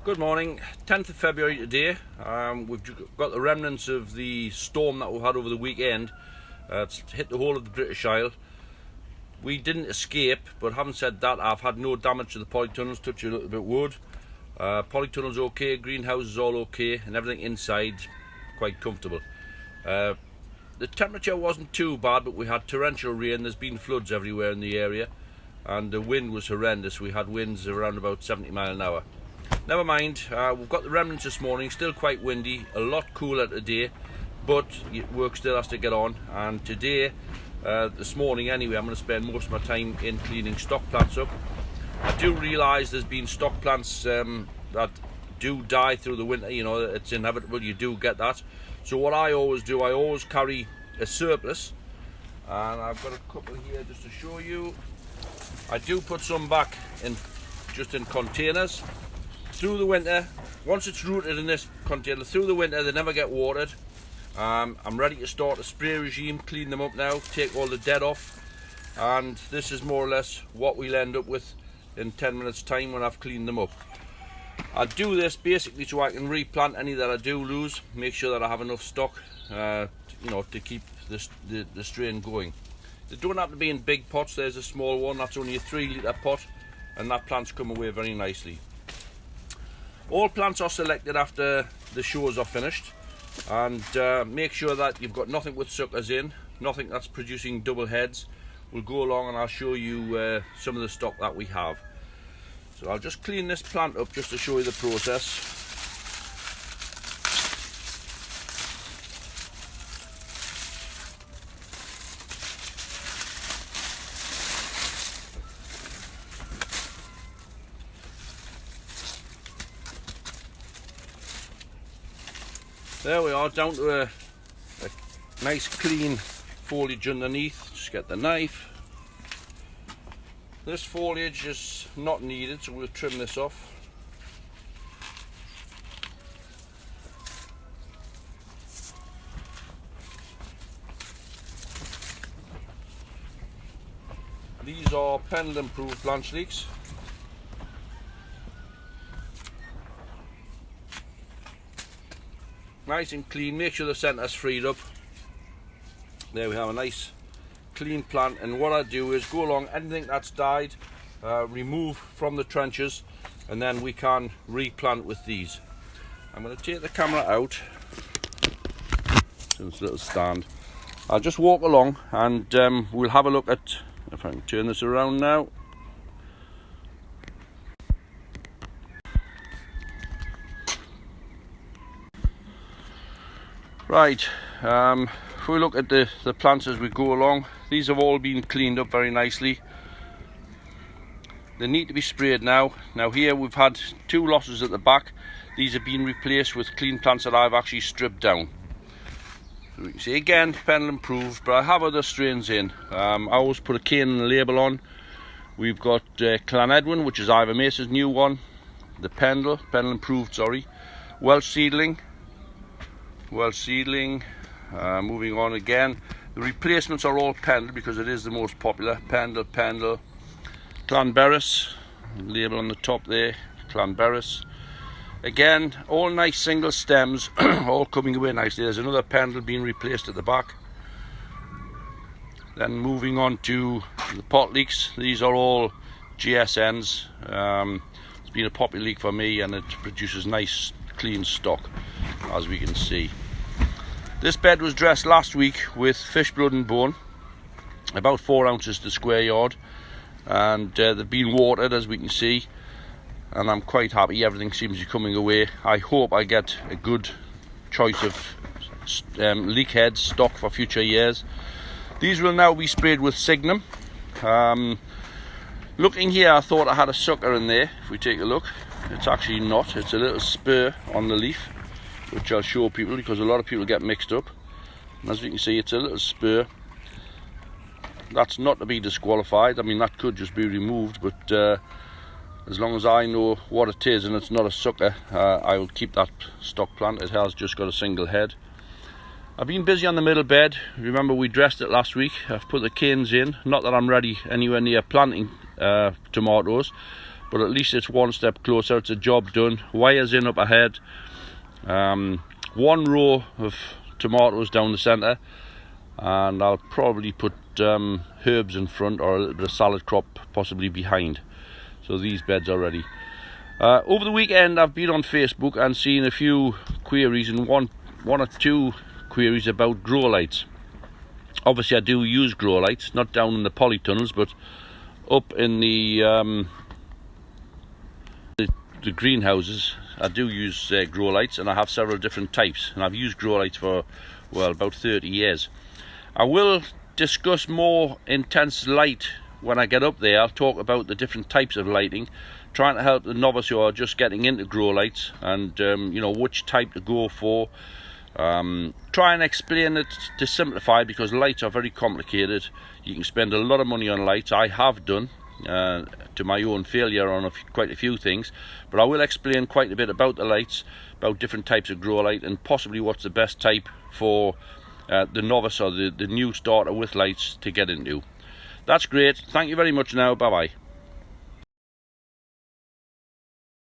Good morning, 10th of February today. We've got the remnants of the storm that we've had over the weekend. It's hit the whole of the British Isle. We didn't escape, but having said that, I've had no damage to the polytunnels, touch a little bit wood. Polytunnel's okay, greenhouse is all okay, and everything inside quite comfortable. The temperature wasn't too bad, but we had torrential rain. There's been floods everywhere in the area, and the wind was horrendous. We had winds around about 70 miles an hour. Never mind, we've got the remnants this morning, still quite windy, a lot cooler today, but work still has to get on. And today, this morning anyway, I'm going to spend most of my time in cleaning stock plants up. I do realise there's been stock plants that do die through the winter, you know, it's inevitable, you do get that. So what I always do, I always carry a surplus, and I've got a couple here just to show you. I do put some back in, just in containers. Through the winter, once it's rooted in this container, through the winter they never get watered. I'm ready to start a spray regime, clean them up now, take all the dead off, and this is more or less what we'll end up with in 10 minutes time when I've cleaned them up. I do this basically so I can replant any that I do lose, make sure that I have enough stock you know, to keep the strain going. They don't have to be in big pots. There's a small one, that's only a 3-litre pot, and that plant's come away very nicely. All plants are selected after the shows are finished, and make sure that you've got nothing with suckers in, nothing that's producing double heads. We'll go along and I'll show you some of the stock that we have. So I'll just clean this plant up just to show you the process. There we are, down to a nice clean foliage underneath. Just get the knife. This foliage is not needed, so we'll trim this off. These are pendant proof branch leeks. Nice and clean, make sure the centre's freed up. There we have a nice clean plant, and what I do is go along anything that's died, remove from the trenches, and then we can replant with these. I'm going to take the camera out, this little stand. I'll just walk along and we'll have a look at, if I can turn this around now. Right, if we look at the plants as we go along, these have all been cleaned up very nicely. They need to be sprayed now. Now here we've had 2 losses at the back. These have been replaced with clean plants that I've actually stripped down. So we can see again, pendant proof, but I have other strains in. I always put a cane and a label on. We've got Clan Edwin, which is Ivor Mason's new one. The pendant proof, sorry. Welsh seedling. Moving on again, the replacements are all pendle because it is the most popular. Pendle, Clanberris, label on the top there, Clanberris. Again, all nice single stems, all coming away nicely. There's another pendle being replaced at the back. Then moving on to the pot leeks, these are all GSNs. It's been a popular leek for me, and it produces nice clean stock, as we can see. This bed was dressed last week with fish blood and bone, about 4 ounces to square yard, and they've been watered, as we can see, and I'm quite happy. Everything seems to be coming away. I hope I get a good choice of leek heads stock for future years. These will now be sprayed with Signum. Looking here, I thought I had a sucker in there. If we take a look, it's actually not. It's a little spur on the leaf, which I'll show people because a lot of people get mixed up. And as you can see, it's a little spur. That's not to be disqualified. I mean, that could just be removed, but as long as I know what it is and it's not a sucker, I will keep that stock plant. It has just got a single head. I've been busy on the middle bed. Remember, we dressed it last week. I've put the canes in. Not that I'm ready anywhere near planting tomatoes, but at least it's one step closer. It's a job done. Wires in up ahead. One row of tomatoes down the centre, and I'll probably put herbs in front, or a little bit of salad crop possibly behind. So these beds are ready. Over the weekend I've been on Facebook and seen a few queries, and one or two queries about grow lights. Obviously I do use grow lights, not down in the polytunnels, but up in the greenhouses I do use grow lights, and I have several different types, and I've used grow lights for, well, about 30 years. I will discuss more intense light when I get up there. I'll talk about the different types of lighting, trying to help the novice who are just getting into grow lights, and you know, which type to go for. Try and explain it to simplify, because lights are very complicated. You can spend a lot of money on lights. I have done, to my own failure on quite a few things, but I will explain quite a bit about the lights, about different types of grow light, and possibly what's the best type for the novice or the new starter with lights to get into. That's great. Thank you very much now. Bye bye.